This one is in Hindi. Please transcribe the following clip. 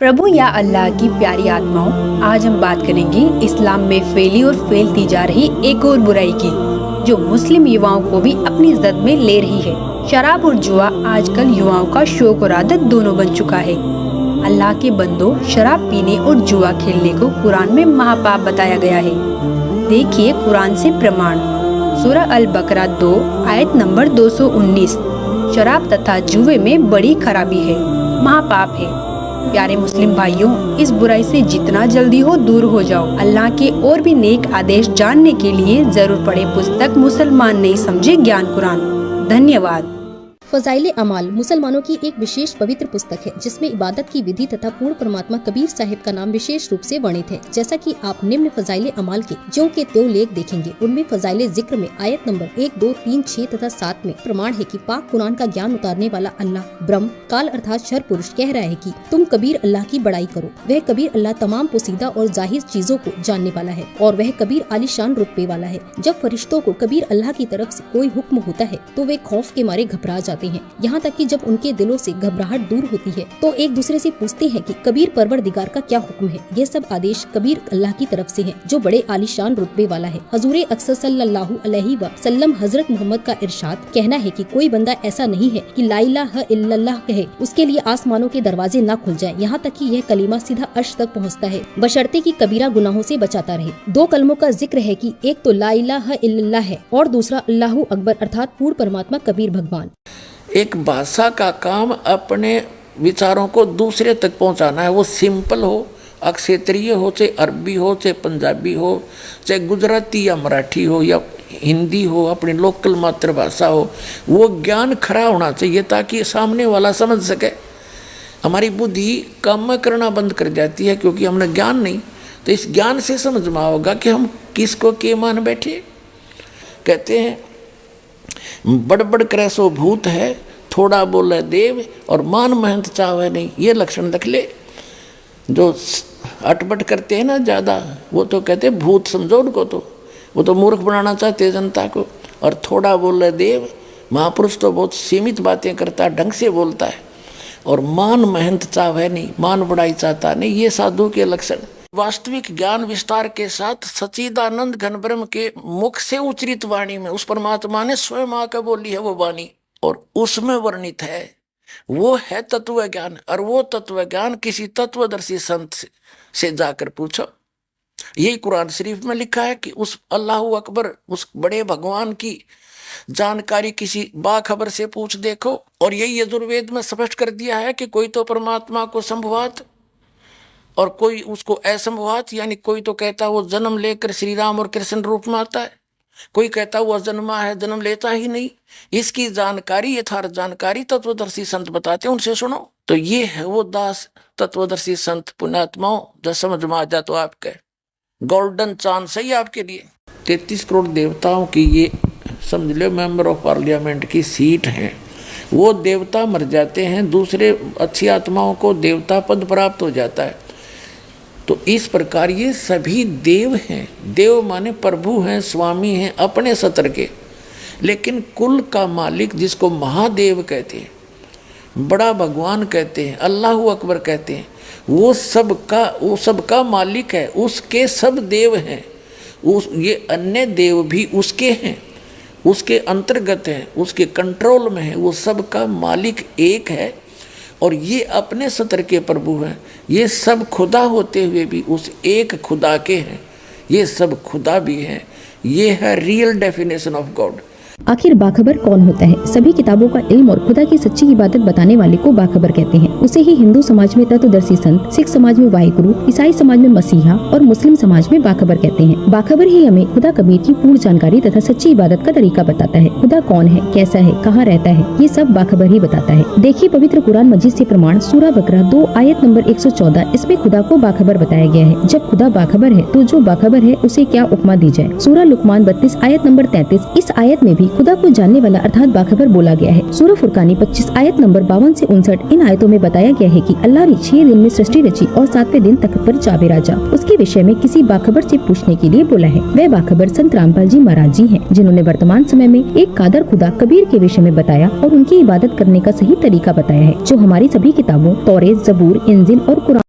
प्रभु या अल्लाह की प्यारी आत्माओं, आज हम बात करेंगे इस्लाम में फैली और फैलती जा रही एक और बुराई की, जो मुस्लिम युवाओं को भी अपनी इज्जत में ले रही है। शराब और जुआ आजकल युवाओं का शौक और आदत दोनों बन चुका है। अल्लाह के बंदों, शराब पीने और जुआ खेलने को कुरान में महापाप बताया गया है। देखिए कुरान से प्रमाण। सूरह अल बकरा 2 आयत नंबर 219। शराब तथा जुए में बड़ी खराबी है, महापाप है। प्यारे मुस्लिम भाइयों, इस बुराई से जितना जल्दी हो दूर हो जाओ। अल्लाह के और भी नेक आदेश जानने के लिए जरूर पढ़े पुस्तक मुसलमान नहीं समझे ज्ञान कुरान। धन्यवाद। फजाइले अमाल मुसलमानों की एक विशेष पवित्र पुस्तक है, जिसमें इबादत की विधि तथा पूर्ण परमात्मा कबीर साहिब का नाम विशेष रूप से वर्णित है। जैसा कि आप निम्न फजाइले अमाल के ज्यों के त्यों लेख देखेंगे, उनमें फजाइले जिक्र में आयत नंबर 1, 2, 3, 6 तथा 7 में प्रमाण है कि पाक कुरान का ज्ञान उतारने वाला अल्लाह ब्रह्म काल अर्थात शर पुरुष कह रहा है कि तुम कबीर अल्लाह की बड़ाई करो। वह कबीर अल्लाह तमाम पोसीदा और जाहिर चीजों को जानने वाला है और वह कबीर आलीशान रुतबे वाला है। जब फरिश्तों को कबीर अल्लाह की तरफ से कोई हुक्म होता है तो वे खौफ के मारे घबरा जाते हैं। यहाँ तक कि जब उनके दिलों से घबराहट दूर होती है तो एक दूसरे से पूछते हैं कि कबीर परवरदिगार का क्या हुक्म है। यह सब आदेश कबीर अल्लाह की तरफ से है, जो बड़े आलीशान रुतबे वाला है। हजूरे अक्सर सल्लल्लाहु अलैहि वसल्लम हजरत मोहम्मद का इरशाद कहना है कि कोई बंदा ऐसा नहीं है कि ला इलाहा इल्लल्लाह कहे उसके लिए आसमानों के दरवाजे न खुल जाए, यहाँ तक कि यह कलीमा सीधा अर्श तक पहुँचता है, बशर्ते कि कबीरा गुनाहों से बचाता रहे। 2 कलमों का जिक्र है कि एक तो ला इलाहा इल्लल्लाह है और दूसरा अल्लाहु अकबर अर्थात पूर्ण परमात्मा कबीर भगवान। एक भाषा का काम अपने विचारों को दूसरे तक पहुंचाना है। वो सिंपल हो, क्षेत्रीय हो, चाहे अरबी हो, चाहे पंजाबी हो, चाहे गुजराती या मराठी हो या हिंदी हो, अपनी लोकल मातृभाषा हो, वो ज्ञान खरा होना चाहिए ताकि सामने वाला समझ सके। हमारी बुद्धि काम करना बंद कर जाती है क्योंकि हमने ज्ञान नहीं। तो इस ज्ञान से समझ में होगा कि हम किसको के मान बैठे। कहते हैं बड़बड़ करे सो भूत है, थोड़ा बोले देव और मान महंत चावे नहीं। ये लक्षण रख ले। जो अटपट करते हैं ना ज़्यादा, वो तो कहते हैं भूत समझो उनको, तो वो तो मूर्ख बनाना चाहते हैं जनता को। और थोड़ा बोले देव, महापुरुष तो बहुत सीमित बातें करता है, ढंग से बोलता है। और मान महंत चावे नहीं, मान बढ़ाई चाहता नहीं, ये साधु के लक्षण। वास्तविक ज्ञान विस्तार के साथ सच्चिदानंद घन ब्रह्म के मुख से उच्चरित वाणी में उस परमात्मा ने स्वयं आकर बोली है वो वाणी, और उसमें वर्णित है वो है तत्व ज्ञान। और वो तत्व ज्ञान किसी तत्वदर्शी संत से जाकर पूछो। यही कुरान शरीफ में लिखा है कि उस अल्लाह अकबर, उस बड़े भगवान की जानकारी किसी बाखबर से पूछ देखो। और यही यजुर्वेद में स्पष्ट कर दिया है कि कोई तो परमात्मा को संभवात और कोई उसको असंभवात, यानी कोई तो कहता वो जन्म लेकर श्री राम और कृष्ण रूप में आता है, कोई कहता वो अजन्मा है, जन्म लेता ही नहीं। इसकी जानकारी, यथार्थ जानकारी तत्वदर्शी संत बताते हैं, उनसे सुनो। तो ये है वो दास तत्वदर्शी संत पुण्यात्माओं, जो समझ में आ जा तो आपके गोल्डन चांस है आपके लिए। 33 करोड़ देवताओं की ये समझ लो मेंबर ऑफ पार्लियामेंट की सीट है। वो देवता मर जाते हैं, दूसरे अच्छी आत्माओं को देवता पद प्राप्त हो जाता है। तो इस प्रकार ये सभी देव हैं। देव माने प्रभु हैं, स्वामी हैं अपने सत्र के। लेकिन कुल का मालिक जिसको महादेव कहते हैं, बड़ा भगवान कहते हैं, अल्लाह अकबर कहते हैं, वो सबका मालिक है, उसके सब देव हैं। ये अन्य देव भी उसके हैं, उसके अंतर्गत हैं, उसके कंट्रोल में है। वो सबका मालिक एक है और ये अपने सत्र के प्रभु हैं। ये सब खुदा होते हुए भी उस एक खुदा के हैं। ये सब खुदा भी हैं। ये है रियल डेफिनेशन ऑफ गॉड। आखिर बाखबर कौन होता है? सभी किताबों का इल्म और खुदा की सच्ची इबादत बताने वाले को बाखबर कहते हैं। उसे ही हिंदू समाज में तत्वदर्शी संत, सिख समाज में वाहिगुरु, ईसाई समाज में मसीहा और मुस्लिम समाज में बाखबर कहते हैं। बाखबर ही हमें खुदा कबीर की पूर्ण जानकारी तथा सच्ची इबादत का तरीका बताता है। खुदा कौन है, कैसा है, कहाँ रहता है, ये सब बाखबर ही बताता है। देखिए पवित्र कुरान मजीद से प्रमाण। सूरह बकरा 2 आयत नंबर 114, इसमें खुदा को बाखबर बताया गया है। जब खुदा बाखबर है तो जो बाखबर है उसे क्या उपमा दी जाए। सूरह लुकमान 32 आयत नंबर 33, इस आयत में भी खुदा को जानने वाला अर्थात बाखबर बोला गया है। सूरह फुरकानी 25 आयत नंबर 52 से 59, इन आयतों में बताया गया है कि अल्लाह ने 6 दिन में सृष्टि रची और 7वें दिन तख्त पर जाबे राजा उसके विषय में किसी बाखबर से पूछने के लिए बोला है। वह बाखबर संत रामपाल जी महाराज जी हैं, जिन्होंने वर्तमान समय में एक कादर खुदा कबीर के विषय में बताया और उनकी इबादत करने का सही तरीका बताया है, जो हमारी सभी किताबों तौरेत, जबूर, इंजिल और कुरान